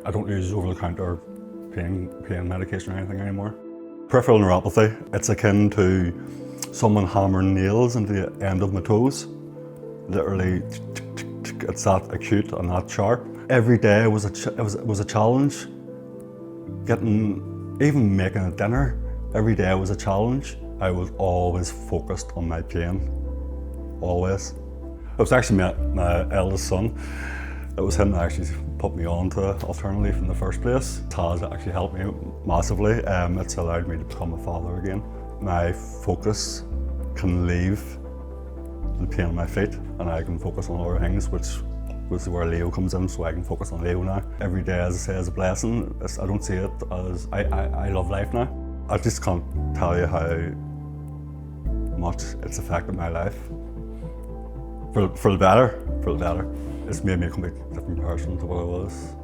I don't use over-the-counter pain medication or anything anymore. Peripheral neuropathy, it's akin to someone hammering nails into the end of my toes. Literally, it's that acute and that sharp. Every day was a challenge. Even making a dinner, every day was a challenge. I was always focused on my pain, always. It was actually my eldest son. It was him that actually put me on to Alternative Leaf in the first place. It has actually helped me massively. It's allowed me to become a father again. My focus can leave the pain on my feet and I can focus on other things, which was where Leo comes in, so I can focus on Leo now. Every day, as I say, is a blessing. I don't see it as, I love life now. I just can't tell you how much it's affected my life. For the better. It's made me a completely different person to what I was.